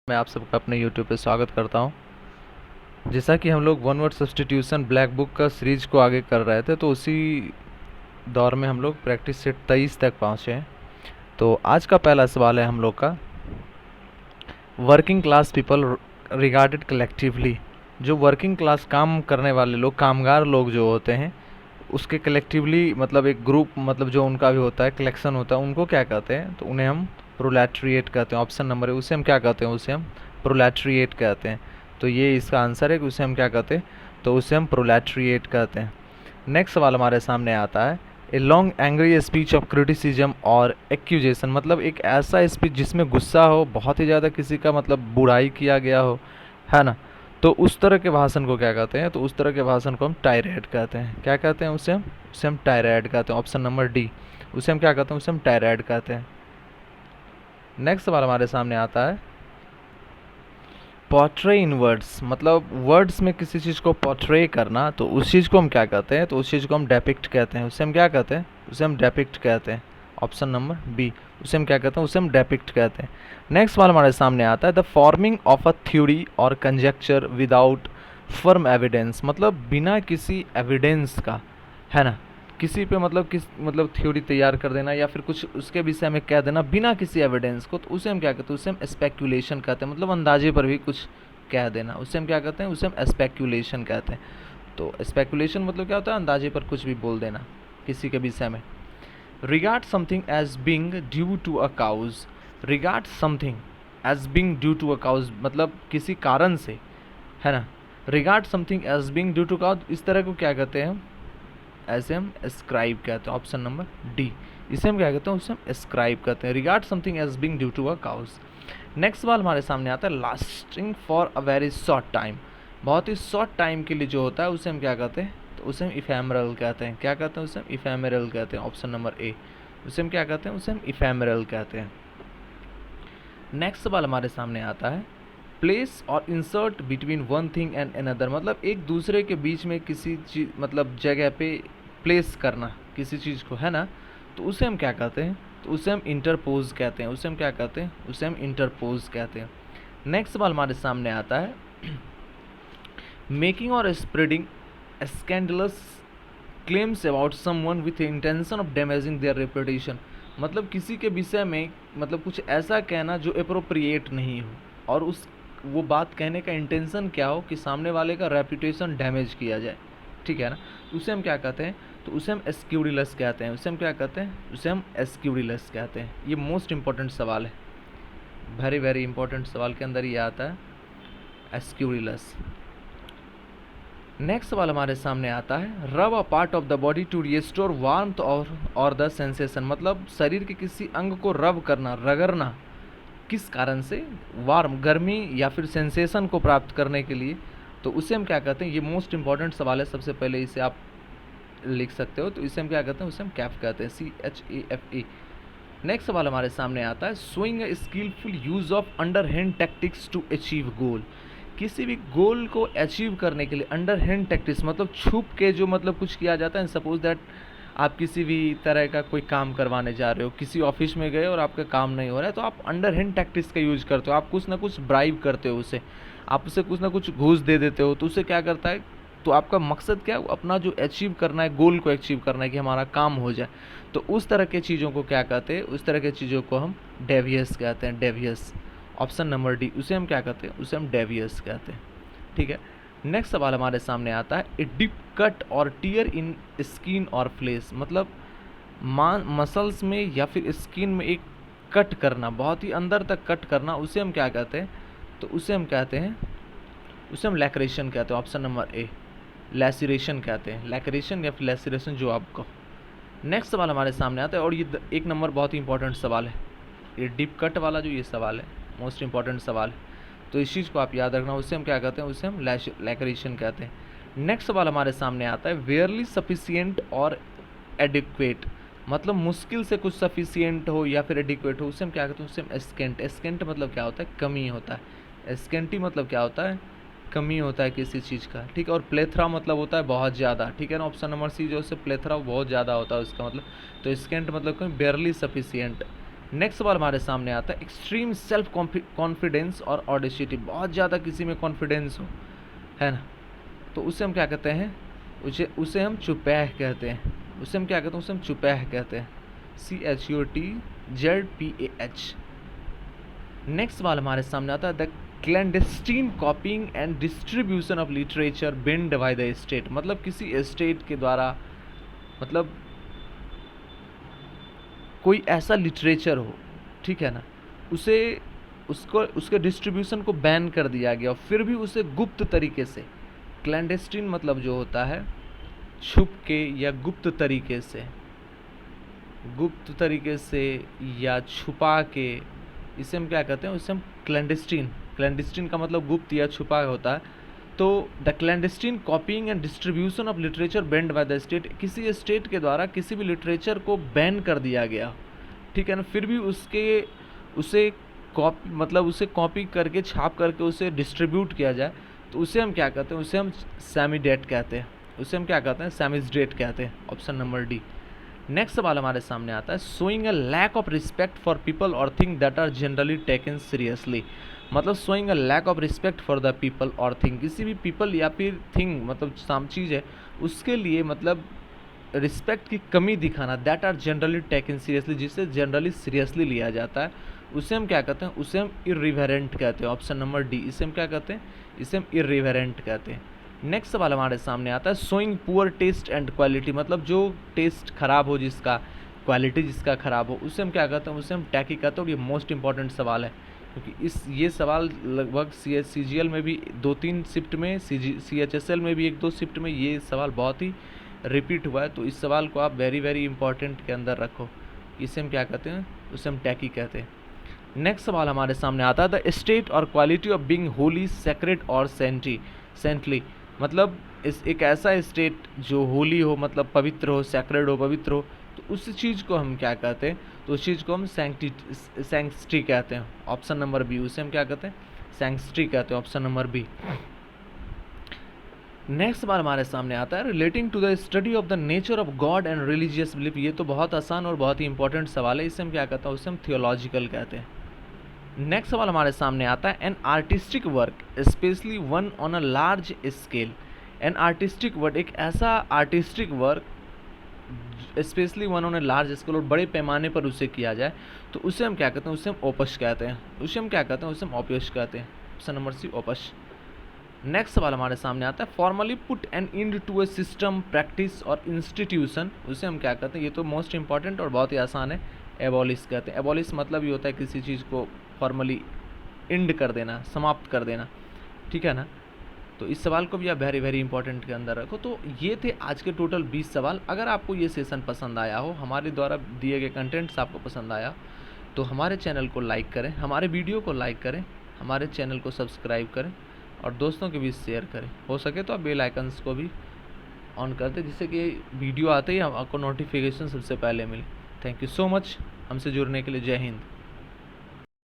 मैं आप सबका अपने YouTube पे स्वागत करता हूँ। जैसा कि हम लोग one word substitution black book का सीरीज को आगे कर रहे थे, तो उसी दौर में हम लोग प्रैक्टिस सेट 23 तक पहुँचे हैं। तो आज का पहला सवाल है हम लोग का, working class people regarded collectively. जो वर्किंग क्लास काम करने वाले लोग, कामगार लोग जो होते हैं, उसके कलेक्टिवली मतलब एक ग्रुप, मतलब जो उनका भी होता है, कलेक्शन होता है, उनको क्या कहते हैं? तो उन्हें हम प्रोलेटरिएट कहते हैं। ऑप्शन नंबर है, उसे हम क्या कहते हैं? उसे हम प्रोलेटरिएट कहते हैं। तो ये इसका आंसर है कि उसे हम क्या कहते हैं? तो उसे हम प्रोलेटरिएट कहते हैं। नेक्स्ट सवाल हमारे सामने आता है, a long angry speech of criticism और एक्यूजेशन। मतलब एक ऐसा स्पीच जिसमें गुस्सा हो, बहुत ही ज़्यादा किसी का मतलब बुराई किया गया हो, है ना, तो उस तरह के भाषण को क्या कहते हैं? तो उस तरह के भाषण को हम टायरेट कहते हैं। क्या कहते हैं उसे हम टायरेट कहते हैं। ऑप्शन नंबर डी, उसे हम क्या कहते हैं? उसे हम टायरेट कहते हैं। नेक्स्ट सवाल हमारे सामने आता है, पोर्ट्रे इन वर्ड्स। मतलब वर्ड्स में किसी चीज़ को पोर्ट्रे करना, तो उस चीज़ को हम क्या कहते हैं? तो उस चीज़ को हम डेपिक्ट कहते हैं। उसे हम क्या कहते हैं? उसे हम डेपिक्ट कहते हैं। ऑप्शन नंबर बी, उसे हम क्या कहते हैं? उसे हम डेपिक्ट कहते हैं। नेक्स्ट सवाल हमारे सामने आता है, the forming of a theory और कंजेक्चर विदाउट फर्म एविडेंस। मतलब बिना किसी एविडेंस का, है ना, किसी पे मतलब थ्योरी तैयार कर देना या फिर कुछ उसके विषय में कह देना बिना किसी एविडेंस को, तो उसे हम क्या कहते हैं? उसे हम स्पेक्यूलेशन कहते हैं। मतलब अंदाजे पर भी कुछ कह देना, उसे हम क्या कहते हैं? उसे हम स्पेक्यूलेशन कहते हैं। तो स्पेक्यूलेशन मतलब क्या होता है? अंदाजे पर कुछ भी बोल देना किसी के विषय में। Regard something as being due to a cause. Regard something as being due to a cause, मतलब किसी कारण से, है ना। Regard something as being due to cause, इस तरह को क्या कहते हैं? ऐसे हम एस्क्राइब कहते हैं। ऑप्शन नंबर डी, इसे हम क्या कहते हैं? उसे हम एस्क्राइब कहते हैं। Regard something as being due to a cause. Next सवाल हमारे सामने आता है, lasting for a very short time. बहुत ही शॉर्ट टाइम के लिए जो होता है, उसे हम क्या कहते हैं? तो उसे हम इफेमरल कहते हैं। क्या कहते हैं? उसे हम इफेमरल कहते हैं। ऑप्शन नंबर ए, उसे हम क्या कहते हैं? उसे हम इफेमरल कहते हैं। नेक्स्ट सवाल हमारे सामने आता है, प्लेस और insert between one thing and another. मतलब एक दूसरे के बीच में किसी चीज, मतलब जगह पे प्लेस करना किसी चीज़ को, है ना, तो उसे हम क्या कहते हैं? तो उसे हम इंटरपोज कहते हैं। उसे हम क्या कहते हैं? उसे हम इंटरपोज कहते हैं। नेक्स्ट सवाल हमारे सामने आता है, मेकिंग और spreading scandalous claims about someone with intention of damaging their reputation. मतलब किसी के विषय में मतलब कुछ ऐसा कहना जो अप्रोप्रिएट नहीं हो, और उस वो बात कहने का इंटेंशन क्या हो कि सामने वाले का रेपुटेशन डैमेज किया जाए, ठीक है ना, तो उसे हम क्या कहते हैं? तो उसे हम एस्क्यूडिलस कहते हैं। उसे हम क्या कहते हैं? उसे हम एस्क्यूडिलस कहते हैं। ये मोस्ट इंपॉर्टेंट सवाल है, वेरी वेरी इंपॉर्टेंट सवाल के अंदर ये आता है, एस्क्यूडिलस। नेक्स्ट सवाल हमारे सामने आता है, rub a part of the body to restore warmth और द सेंसेशन। मतलब शरीर के किसी अंग को रब करना, रगड़ना, किस कारण से? वार्म, गर्मी या फिर सेंसेशन को प्राप्त करने के लिए, तो उसे हम क्या कहते हैं? ये मोस्ट इंपॉर्टेंट सवाल है, सबसे पहले इसे आप लिख सकते हो। तो इसे हम क्या कहते हैं? उसे हम कैफ कहते हैं, CHAFE। नेक्स्ट सवाल हमारे सामने आता है, showing a skilful use of underhand tactics to achieve goal. किसी भी गोल को अचीव करने के लिए अंडर हैंड टैक्टिक्स मतलब छुप के जो मतलब कुछ किया जाता है। सपोज दैट आप किसी भी तरह का कोई काम करवाने जा रहे हो, किसी ऑफिस में गए और आपका काम नहीं हो रहा है, तो आप अंडर हैंड टैक्टिक्स का यूज करते हो। आप कुछ ना कुछ ब्राइब करते हो उसे, आप उसे कुछ ना कुछ घूस दे देते हो, तो उसे क्या करता है? तो आपका मकसद क्या है? अपना जो अचीव करना है, गोल को अचीव करना है कि हमारा काम हो जाए। तो उस तरह के चीज़ों को क्या कहते हैं? उस तरह के चीज़ों को हम डेवियस कहते हैं, डेवियस। ऑप्शन नंबर डी, उसे हम क्या कहते हैं? उसे हम डेवियस कहते हैं, ठीक है। नेक्स्ट सवाल हमारे सामने आता है, ए डीप कट और टीयर इन स्किन और फ्लेश। मतलब मसल्स में या फिर स्किन में एक कट करना, बहुत ही अंदर तक कट करना, उसे हम क्या कहते हैं? तो उसे हम कहते हैं, उसे हम लैक्रेशन कहते हैं। ऑप्शन नंबर ए, लैसिरेशन कहते हैं, लैक्रेशन या फिर लैसिरेशन, जो आप कहो। नेक्स्ट सवाल हमारे सामने आता है, और ये एक नंबर बहुत ही इंपॉर्टेंट सवाल है, ये डीप कट वाला जो ये सवाल है, मोस्ट इंपॉर्टेंट सवाल है, तो इस चीज़ को आप याद रखना। उससे हम क्या कहते हैं? उसे हम लैक्रेशन कहते हैं। नेक्स्ट सवाल हमारे सामने आता है, वेयरली सफिशिएंट और एडिक्वेट। मतलब मुश्किल से कुछ सफिशिएंट हो या फिर एडिक्वेट हो, उसे हम क्या कहते हैं? उसे हम एस्केंट। एस्केंट मतलब क्या होता है? कमी होता है। एस्केंटी मतलब क्या होता है? कमी होता है किसी चीज़ का, ठीक है। और प्लेथरा मतलब होता है बहुत ज़्यादा, ठीक है ना। ऑप्शन नंबर सी जो है प्लेथरा बहुत ज़्यादा होता है उसका मतलब। तो एस्केंट मतलब बेयरली सफिशिएंट। नेक्स्ट सवाल हमारे सामने आता है एक्सट्रीम सेल्फ कॉन्फिडेंस और ऑडेसिटी, बहुत ज़्यादा किसी में कॉन्फिडेंस हो, है ना, तो उसे हम क्या कहते हैं, उसे हम चुपैह कहते हैं। उसे हम क्या कहते हैं, उसे हम चुपैह कहते हैं, CHUTZPAH। नेक्स्ट सवाल हमारे सामने आता है the clandestine copying and distribution of literature banned by the state, मतलब किसी स्टेट के द्वारा, मतलब कोई ऐसा लिटरेचर हो, ठीक है ना, उसके डिस्ट्रीब्यूशन को बैन कर दिया गया, फिर भी उसे गुप्त तरीके से, क्लैंडस्टीन मतलब जो होता है छुप के या गुप्त तरीके से या छुपा के, इसे हम क्या कहते हैं, उसे हम क्लैंडस्टीन का मतलब गुप्त या छुपा होता है। तो the clandestine copying and distribution of literature banned by the state, किसी स्टेट के द्वारा किसी भी लिटरेचर को बैन कर दिया गया, ठीक है ना, फिर भी उसे कॉपी करके छाप करके उसे डिस्ट्रीब्यूट किया जाए, तो उसे हम क्या कहते हैं, उसे हम सैमिडेट कहते हैं, उसे हम क्या कहते हैं, सैमिडेट कहते हैं, ऑप्शन नंबर डी। नेक्स्ट सवाल हमारे सामने आता है showing a lack of respect for people और thing that are generally taken seriously, मतलब showing a lack of respect for the people और थिंग, किसी भी पीपल या फिर थिंग मतलब साम चीज़ है उसके लिए मतलब रिस्पेक्ट की कमी दिखाना, that are generally taken seriously, जिसे जनरली सीरियसली लिया जाता है, उसे हम क्या कहते हैं, उसे हम इर्रिवेरेंट कहते हैं, ऑप्शन नंबर डी, इसे हम क्या कहते हैं, इसे हम इर्रिवेरेंट कहते हैं। नेक्स्ट सवाल हमारे सामने आता है showing poor taste and quality, मतलब जो टेस्ट खराब हो जिसका, क्वालिटी जिसका खराब हो, उसे हम क्या कहते हैं, उसे हम टैकी कहते हैं। और ये मोस्ट इंपॉर्टेंट सवाल है क्योंकि ये सवाल लगभग CGL में भी 2-3 शिफ्ट में, CHSL में भी 1-2 शिफ्ट में ये सवाल बहुत ही रिपीट हुआ है, तो इस सवाल को आप वेरी वेरी इंपॉर्टेंट के अंदर रखो। इसे हम क्या कहते हैं, उसे हम टैकी कहते हैं। नेक्स्ट सवाल हमारे सामने आता है द स्टेट और quality of being Holi, sacred और सेंटली, मतलब एक ऐसा स्टेट जो होली हो मतलब पवित्र हो, सेक्रेड हो पवित्र हो, तो उस चीज़ को हम क्या कहते हैं, तो उस चीज़ को हम सैंक्टिटी कहते हैं, ऑप्शन नंबर बी, उसे हम क्या कहते हैं, सैंक्टिटी कहते हैं, ऑप्शन नंबर बी। नेक्स्ट सवाल हमारे सामने आता है relating to the study of the nature of God and religious belief, ये तो बहुत आसान और बहुत ही इंपॉर्टेंट सवाल है, इसे हम क्या कहते हैं, उसे हम थियोलॉजिकल कहते हैं। नेक्स्ट सवाल हमारे सामने आता है an artistic work specially one on a large scale, an artistic work, एक ऐसा artistic work specially one on a large scale और बड़े पैमाने पर उसे किया जाए, तो उसे हम क्या कहते हैं, उसे हम ओपस कहते हैं, उसे हम क्या कहते हैं, उसे हम ओपस कहते हैं, option number C, opus. Next सवाल हमारे सामने आता है formally put an end to a system, practice और इंस्टीट्यूशन, उसे हम क्या कहते हैं, ये तो मोस्ट इंपॉर्टेंट और बहुत ही आसान है, एबॉलिश कहते हैं। एबॉलिश मतलब ये होता है किसी चीज़ को फॉर्मली इंड कर देना, समाप्त कर देना, ठीक है ना, तो इस सवाल को भी आप वेरी वेरी इंपॉर्टेंट के अंदर रखो। तो ये थे आज के टोटल 20 सवाल। अगर आपको ये सेशन पसंद आया हो, हमारे द्वारा दिए गए कंटेंट्स आपको पसंद आया, तो हमारे चैनल को लाइक करें, हमारे वीडियो को लाइक करें, हमारे चैनल को सब्सक्राइब करें और दोस्तों के बीच शेयर करें। हो सके तो आप बेल आइकन्स को भी ऑन कर दें जिससे कि वीडियो आते ही आपको नोटिफिकेशन सबसे पहले मिले। थैंक यू सो मच हमसे जुड़ने के लिए। जय हिंद।